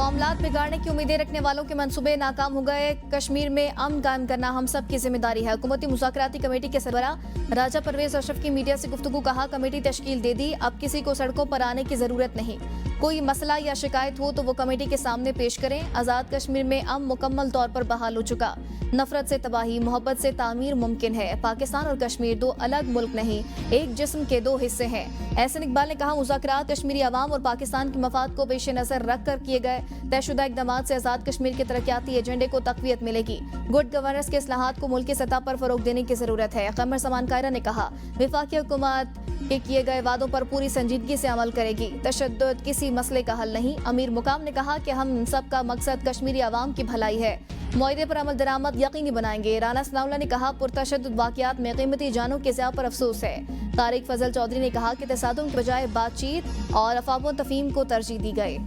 मामलात बिगाड़ने की उम्मीदें रखने वालों के मंसूबे नाकाम हो गए। कश्मीर में अमन कायम करना हम सब की जिम्मेदारी है। हुकूमती मुज़ाकराती कमेटी के सरबराह राजा परवेज अशरफ की मीडिया से गुफ्तगू। कहा, कमेटी तश्कील दे दी, अब किसी को सड़कों पर आने की जरूरत नहीं। कोई मसला या शिकायत हो तो वो कमेटी के सामने पेश करें। आजाद कश्मीर में अमन मुकम्मल तौर पर बहाल हो चुका। नफरत से तबाही, मोहब्बत से तामीर मुमकिन है। पाकिस्तान और कश्मीर दो अलग मुल्क नहीं, एक जिस्म के दो हिस्से हैं। एहसन इकबाल ने कहा, मुज़ाकरात कश्मीरी अवाम और पाकिस्तान के मफाद को पेश नजर रख कर किए गए तयशुदा इकदाम से आजाद कश्मीर के तरक्याती एजेंडे को तक़वियत मिलेगी। गुड गवर्नेंस के इस्लाहात को मुल्क की सतह पर फरोग देने की जरूरत है। कमर समान कायरा ने कहा, वफाकी हुकूमत के किए गए वादों पर पूरी संजीदगी से अमल करेगी। तशद्दुद किसी मसले का हल नहीं। अमीर मुकाम ने कहा कि हम सबका मकसद कश्मीरी अवाम की भलाई है। मुआहदे पर अमल दरामद यकीनी बनाएंगे। राना सनाउल्लाह ने कहा, पुरतशद्दुद वाक़यात में कीमती जानों के ज़िया पर अफसोस है। तारिक फजल चौधरी ने कहा कि तसादुम के बजाय बातचीत और अफवाह तफहीम को तरजीह दी गई।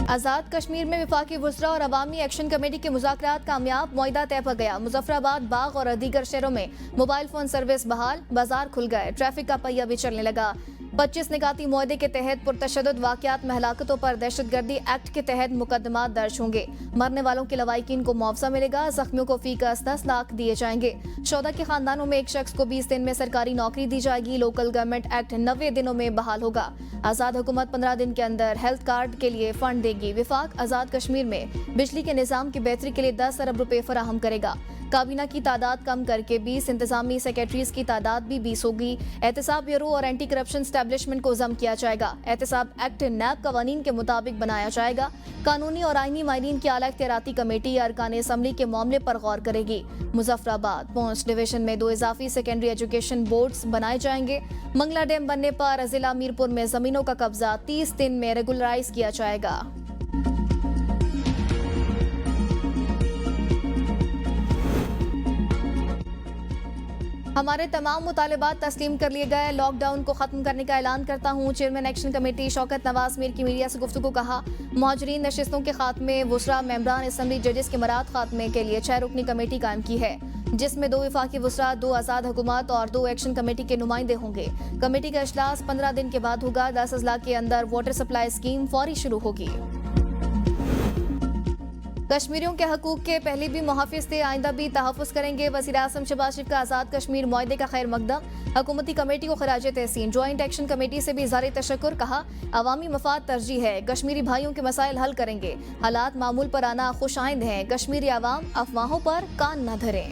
आजाद कश्मीर में वफाकी वुज़रा और अवामी एक्शन कमेटी के मुज़ाकरात कामयाब, मुआहदा तय पर गया। मुजफ्फराबाद, बाग और दीगर शहरों में मोबाइल फोन सर्विस बहाल, बाजार खुल गए, ट्रैफिक का पहिया भी चलने लगा। 25 निकाती मुआहदे के तहत पुरतशद्दुद वाक़यात में हलाकतों पर दहशतगर्दी एक्ट के तहत मुकदमा दर्ज होंगे। मरने वालों के लवाहिकीन को मुआवजा मिलेगा। जख्मियों को फी का 10 लाख दिए जाएंगे। शोधा के खानदानों में एक शख्स को 20 दिन में सरकारी नौकरी दी जाएगी। लोकल गवर्नमेंट एक्ट 90 दिनों में बहाल होगा। आजाद हुकूमत 15 दिन के अंदर हेल्थ कार्ड के लिए फंड देगी। विफाक आजाद कश्मीर में बिजली के निजाम की बेहतरी के लिए 10 अरब रुपए फराहम करेगा। काबीना की तादाद कम करके 20, इंतजामी सेक्रेटरीज की तादाद भी 20 होगी। एहतसाब ब्यूरो और एंटी करप्शन एस्टेब्लिशमेंट को जम किया जाएगा। एहतसाब एक्ट नैब कवानीन के मुताबिक बनाया जाएगा। कानूनी और आईनी माहिरीन की आला इख्तियाराती कमेटी अरकान असम्बली के मामले पर गौर करेगी। मुजफ्फराबाद पौंछ डिवीजन में 2 इजाफी सेकेंडरी एजुकेशन बोर्ड्स बनाए जाएंगे। मंगला डैम बनने पर जिला मीरपुर में जमीनों का कब्जा 30 दिन में रेगुलराइज किया जाएगा। हमारे तमाम मुतालबात तस्लीम कर लिए गए। लॉकडाउन को खत्म करने का ऐलान करता हूँ। Chairman action committee Shaukat Nawaz Mir की मीडिया से गुफ्तगू। कहा, मुहाजिरीन नशिस्तों के खात्मे, वुज़रा, मेंबरान असम्बली, जजेस के मराद खात्मे के लिए 6 रुकनी कमेटी कायम की है, जिसमें 2 वफाकी वुज़रा, 2 आज़ाद हुकूमत और 2 एक्शन कमेटी के नुमाइंदे होंगे। कमेटी का इजलास 15 दिन के बाद होगा। 10 अजला के अंदर वाटर सप्लाई स्कीम फौरी शुरू होगी। कश्मीरियों के हकूक के पहले भी मुहाफिज थे, आइंदा भी तहफ़्फ़ुज़ करेंगे। वज़ीर आज़म शहबाज शरीफ का आज़ाद कश्मीर मुआहदे का खैर मकदम। हुकूमती कमेटी को खराज तहसीन। जॉइंट एक्शन कमेटी से भी इज़हार तशक्कुर। कहा, अवामी मफाद तरजीह है, कश्मीरी भाइयों के मसाइल हल करेंगे। हालात मामूल पर आना खुश आइंद हैं। कश्मीरी अवाम अफवाहों पर कान न धरें।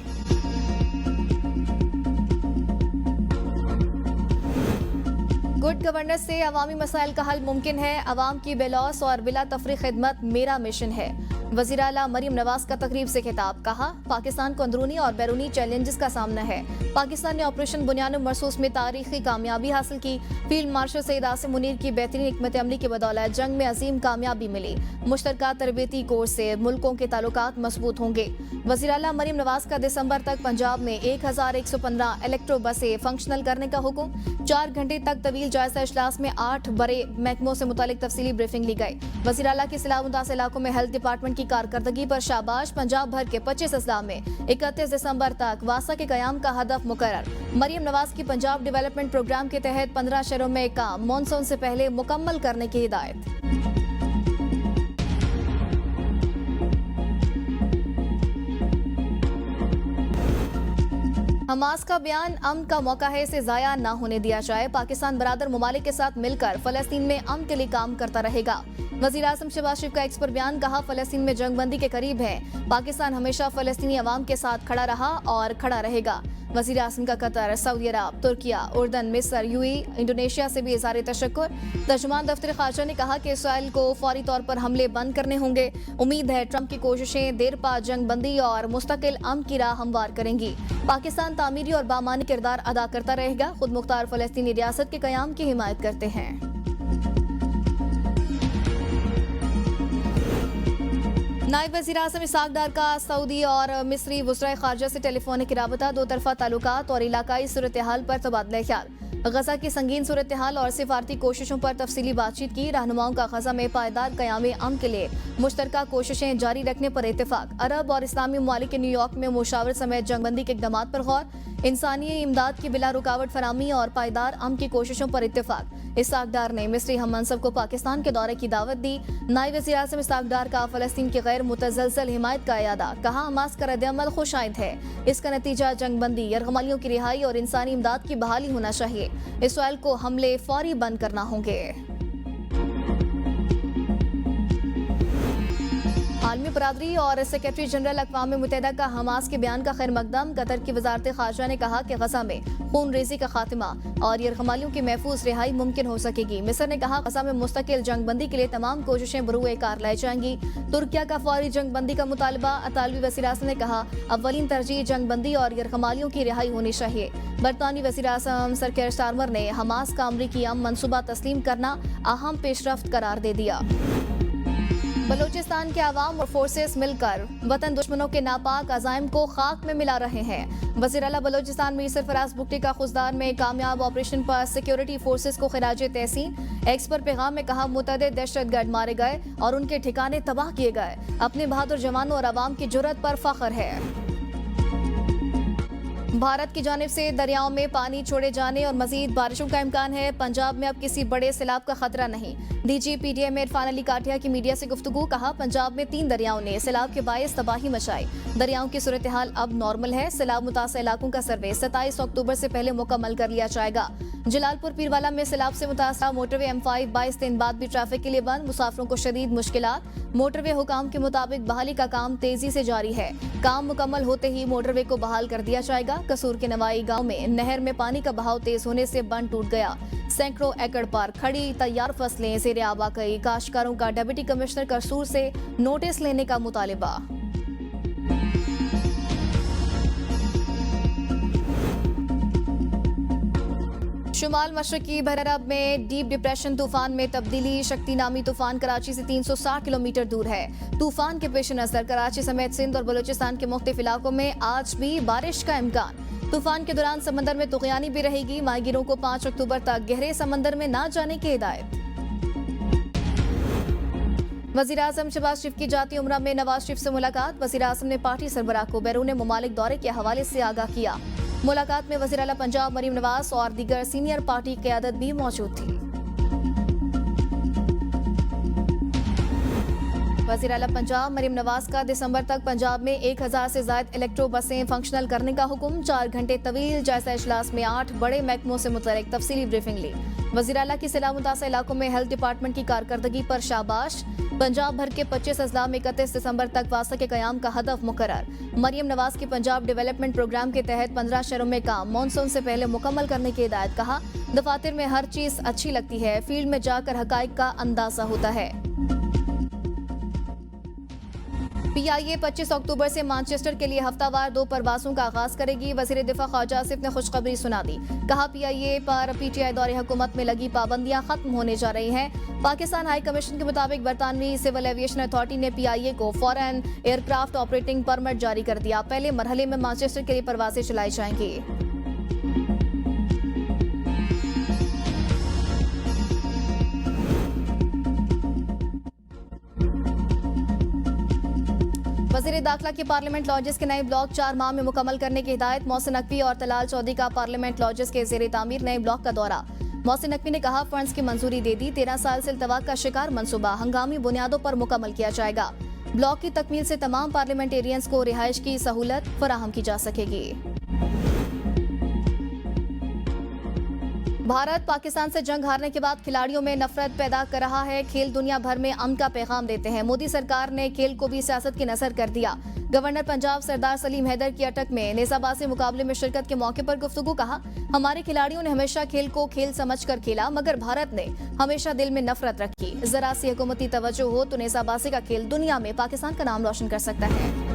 गुड गवर्नेंस से अवामी मसाइल का हल मुमकिन है। अवाम की बेलौस और बिला तफरीक खिदमत मेरा मिशन है। वज़ीर आला मरियम नवाज का तकरीब से खिताब। कहा, पाकिस्तान को अंदरूनी और बैरूनी चैलेंजेस का सामना है। पाकिस्तान ने ऑपरेशन बुनियाद मरसूस में तारीखी कामयाबी हासिल की। फील्ड मार्शल सईद आसिम मुनीर की बेहतरीन हिकमत अमली की बदौलत जंग में अजीम कामयाबी मिली। मुश्तरका तरबेती कोर्स से मुल्कों के ताल्लुकात मजबूत होंगे। वज़ीर आला मरियम नवाज का दिसंबर तक पंजाब में 1115 इलेक्ट्रो बसें फंक्शनल करने का हुक्म। 4 घंटे तक तवील जायजा इजलास में 8 बड़े महकमों से मुतालिक तफसीली ब्रीफिंग ली गई। वज़ीर आला की सलाह मुतासिर इलाकों में हेल्थ डिपार्टमेंट की कारकर्दगी पर शाबाश। पंजाब भर के 25 अजला में 31 दिसंबर तक वासा के कयाम का हदफ मुकर्रर। मरियम नवाज की पंजाब डेवलपमेंट प्रोग्राम के तहत 15 शहरों में काम मानसून से पहले मुकम्मल करने की हिदायत। हमास का बयान अमन का मौका है, इसे जाया ना होने दिया जाए। पाकिस्तान बरादर ममालिक के साथ मिलकर फलस्तीन में अमन के लिए काम करता रहेगा। वज़ीर आज़म शहबाज शरीफ का एक्स पर बयान। कहा, फलस्तीन में जंगबंदी के करीब है। पाकिस्तान हमेशा फलस्तीनी अवाम के साथ खड़ा रहा और खड़ा रहेगा। वज़ीर आज़म का कतर, सऊदी अरब, तुर्किया, उर्दन, मिस्र, यूएई, इंडोनेशिया से भी इज़हार तशक्कुर। तर्जुमान दफ्तर खारजा ने कहा कि इसराइल को फौरी तौर पर हमले बंद करने होंगे। उम्मीद है ट्रंप की कोशिशें देर पा जंगबंदी और मुस्तकिल अमन की राह हमवार करेंगी। पाकिस्तान तामीरी और बामानी किरदार अदा करता रहेगा। खुद मुख्तार फलस्तीनी रियासत के कयाम की हिमायत करते हैं। नायब वज़ीर आज़म इसहाक डार का सऊदी और मिस्री वज़राए ख़ारजा से टेलीफोनिक राबता, 2 तरफ़ा ताल्लुकात और इलाकाई सूरत हाल पर तबादला ख्याल। गजा की संगीन सूरत हाल और सिफारती कोशिशों पर तफसीली बातचीत की। रहनुमाओं का गजा में पायदार क़याम अमन के लिए मुश्तरका कोशिशें जारी रखने पर इत्तेफाक। अरब और इस्लामी ममालिक के न्यूयॉर्क में मुशावरत समेत जंगबंदी के इक़दाम पर गौर। इंसानी इमदाद की बिला रुकावट फराहमी और पायदार अमन की कोशिशों पर इत्तेफाक। इसहाक डार ने मिस्री हम मनसब को पाकिस्तान के दौरे की दावत दी। नायब वज़ीर आज़म इसहाक डार का फ़लस्तीन की गैर मुतज़लज़ल हिमायत का इयादा। कहा हमास का रद्द-ए-अमल खुशाइंद है। इसका नतीजा जंगबंदी, यरगमालियों की रिहाई और इंसानी इमदाद की बहाली होना चाहिए। इसराइल को हमले फौरी बंद करना होंगे। आलमी बरादरी और सेक्रेटरी जनरल अक़वाम मुत्तहिदा का हमास के बयान का खैर मकदम। कतर की वजारत खारजा ने कहा कि गजा में खून रेजी का खात्मा और यरगमालियों की महफूज रिहाई मुमकिन हो सकेगी। मिस्र ने कहा गजा में मुस्तकिल जंगबंदी के लिए तमाम कोशिशें बरूए कार लाई जाएंगी। तुर्किया का फौरी जंगबंदी का मुतालबा। अतालवी वज़ीर आज़म ने कहा अव्वलीन तरजीह जंगबंदी और यरगमालियों की रिहाई होनी चाहिए। बरतानवी वज़ीर आज़म सर केयर स्टारमर ने हमास का अमरीकी मनसूबा तस्लीम करना अहम पेशरफ्त करार दे दिया। बलोचिस्तान के अवाम और फोर्सेस मिलकर वतन दुश्मनों के नापाक अज़ाइम को खाक में मिला रहे हैं। वज़ीर आला बलोचिस्तान मीर सरफराज बुगटी का खुजदार में कामयाब ऑपरेशन पर सिक्योरिटी फोर्सेस को खिराजे तहसीन। एक्स पर पैगाम में कहा मुतअद्दिद दहशतगर्द मारे गए और उनके ठिकाने तबाह किए गए। अपने बहादुर जवानों और अवाम की जुर्रत पर फख्र है। भारत की जानिब से दरियाओं में पानी छोड़े जाने और मजीद बारिशों का इम्कान है। पंजाब में अब किसी बड़े सैलाब का खतरा नहीं। डीजी पीडीएम इरफान अली काठिया की मीडिया से गुफ्तगू। कहा पंजाब में 3 दरियाओं ने सैलाब के बायस तबाही मचाई। दरियाओं की सूरत हाल अब नॉर्मल है। सैलाब मुतासर इलाकों का सर्वे 27 अक्टूबर से पहले मुकम्मल कर लिया जाएगा। जलालपुर पीरवाला में सैलाब से मुतासर मोटरवे M5 22 दिन बाद भी ट्रैफिक के लिए बंद। मुसाफिरों को शदीद मुश्किलात। मोटरवे हुकाम के मुताबिक बहाली का काम तेजी से जारी है। काम मुकम्मल होते ही मोटरवे को बहाल कर दिया जाएगा। कसूर के नवाई गांव में नहर में पानी का बहाव तेज होने से बंद टूट गया। सैकड़ों एकड़ पर खड़ी तैयार फसलें ज़ेरे आब आ गई। काश्तकारों का डिप्टी कमिश्नर कसूर से नोटिस लेने का मुतालिबा। शुमाल मशरकी बहर अरब में डीप डिप्रेशन तूफान में तब्दीली। शक्ति नामी तूफान कराची से 360 किलोमीटर दूर है। तूफान के पेश नजर कराची समेत सिंध और बलूचिस्तान के मुख्तलिफ इलाकों में आज भी बारिश का इम्कान। तूफान के दौरान समंदर में तुग़यानी भी रहेगी। माहिगीरों को 5 अक्टूबर तक गहरे समंदर में न जाने की हिदायत। वज़ीर आज़म शहबाज शरीफ की जाती उम्रा में नवाज शरीफ से मुलाकात। वज़ीर आज़म ने पार्टी सरबराह को बैरून ममालिक दौरे के हवाले से आगाह किया। मुलाकात में वज़ीर आला पंजाब मरीम नवाज और दीगर सीनियर पार्टी क़यादत भी मौजूद थी। वज़ीर आला पंजाब मरीम नवाज का दिसंबर तक पंजाब में 1000 से ज़ायद इलेक्ट्रो बसें फंक्शनल करने का हुक्म। 4 घंटे तवील जायजा इजलास में 8 बड़े महकमों से मुतल्लिक़ तफसीली ब्रीफिंग ली। वज़ीर आला की सैलाब मुतासर इलाकों में हेल्थ डिपार्टमेंट की कारकर्दगी पर शाबाश। पंजाब भर के 25 अजला में 31 दिसंबर तक वास्ता के क़याम का हदफ मुकर्रर। मरीम नवाज के पंजाब डेवलपमेंट प्रोग्राम के तहत 15 शहरों में काम मानसून से पहले मुकम्मल करने की हिदायत। कहा दफातर में हर चीज अच्छी लगती है, फील्ड में जाकर हकाइक का अंदाजा होता है। PIA 25 अक्टूबर से मैनचेस्टर के लिए हफ्तावार 2 परवासों का आगाज करेगी। वज़ीर दिफा ख्वाजा आसिफ ने खुशखबरी सुना दी। कहा PIA पर PTI दौरे हुकूमत में लगी पाबंदियां खत्म होने जा रही हैं। पाकिस्तान हाई कमीशन के मुताबिक बरतानवी सिविल एविएशन अथॉरिटी ने PIA को फॉरेन एयरक्राफ्ट ऑपरेटिंग परमिट जारी कर दिया। पहले मरहले में मैनचेस्टर के लिए परवासें चलाई जाएंगी। वज़ीर दाखिला की पार्लियामेंट लॉजेस के नए ब्लॉक 4 माह में मुकम्मल करने की हिदायत। मोहसिन नकवी और तलाल चौधरी का पार्लियामेंट लॉजेस के ज़ेरे तामीर नए ब्लॉक का दौरा। मोहसिन नकवी ने कहा फंड्स की मंजूरी दे दी। 13 साल से इल्तवा का शिकार मनसूबा हंगामी बुनियादों पर मुकम्मल किया जाएगा। ब्लॉक की तकमील से तमाम पार्लियामेंटेरियंस को रिहाइश की सहूलत फराहम की जा सकेगी। भारत पाकिस्तान से जंग हारने के बाद खिलाड़ियों में नफरत पैदा कर रहा है। खेल दुनिया भर में अमन का पैगाम देते हैं। मोदी सरकार ने खेल को भी सियासत की नजर कर दिया। गवर्नर पंजाब सरदार सलीम हैदर की अटक में नेजाबाजी मुकाबले में शिरकत के मौके पर गुफ्तगू। कहा हमारे खिलाड़ियों ने हमेशा खेल को खेल समझकर खेला, मगर भारत ने हमेशा दिल में नफरत रखी। जरा सी हुकूमती तवज्जो हो तो नेजाबाजी का खेल दुनिया में पाकिस्तान का नाम रोशन कर सकता है।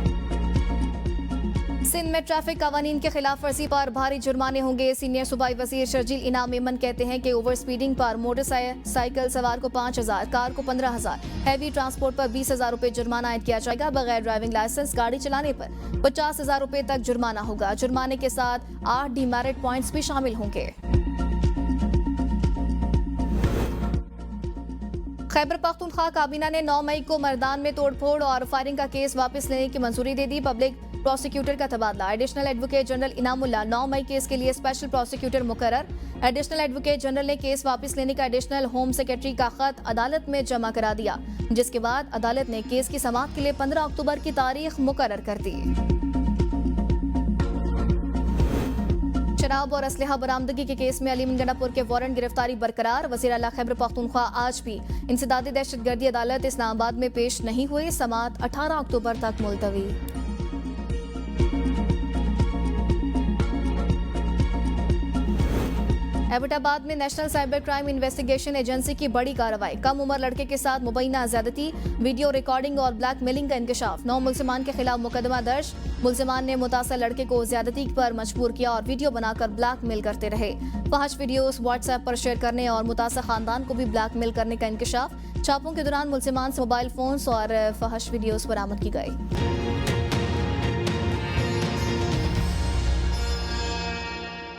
सिंध में ट्रैफिक कानून के खिलाफ वर्जी पर भारी जुर्माने होंगे। सीनियर सूबाई वजीर शर्जील इनाम मेमन कहते हैं कि ओवर स्पीडिंग पर मोटरसाइकिल सवार को 5000, कार को 15000, हैवी ट्रांसपोर्ट पर 20000 रुपए जुर्माना आयद किया जाएगा। बगैर ड्राइविंग लाइसेंस गाड़ी चलाने पर 50000 रुपए तक जुर्माना होगा। जुर्माने के साथ 8 डीमेरिट पॉइंट्स भी शामिल होंगे। खैबर पख्तूनख्वा काबीना ने 9 मई को मर्दान में तोड़फोड़ और फायरिंग का केस वापस लेने की मंजूरी दे दी। पब्लिक प्रोसिक्यूटर का तबादला। एडिशनल एडवोकेट जनरल इनामुल्लाह 9 मई केस के लिए स्पेशल प्रोसिक्यूटर मुकर्रर। एडिशनल एडवोकेट जनरल ने केस वापस लेने का एडिशनल होम सेक्रेटरी का खत अदालत में जमा करा दिया, जिसके बाद अदालत ने केस की समाअत के लिए 15 अक्टूबर की तारीख मुकर्रर कर दी। शराब और असलहा बरामदगी के केस में अलीम गंडापुर के वारंट गिरफ्तारी बरकरार। वज़ीर आला खैबर पख्तूनख्वा आज भी इंसदादी दहशतगर्दी अदालत इस्लामाबाद में पेश नहीं हुए। समाअत 18 अक्टूबर तक मुलतवी। एबटाबाद में national cyber crime investigation agency की बड़ी कार्रवाई। कम उम्र लड़के के साथ मुबैना ज्यादती, वीडियो रिकॉर्डिंग और ब्लैकमेलिंग का इंकशाफ। 9 मुलजिमान के खिलाफ मुकदमा दर्ज। मुलजिमान ने मुतासर लड़के को ज्यादती पर मजबूर किया और वीडियो बनाकर ब्लैकमेल करते रहे। फहश वीडियोस व्हाट्सएप पर शेयर करने और मुतासर खानदान को भी ब्लैकमेल करने का इंकशाफ। छापों के दौरान मुलजिमान से मोबाइल फोन्स और फहश वीडियोस बरामद की गई।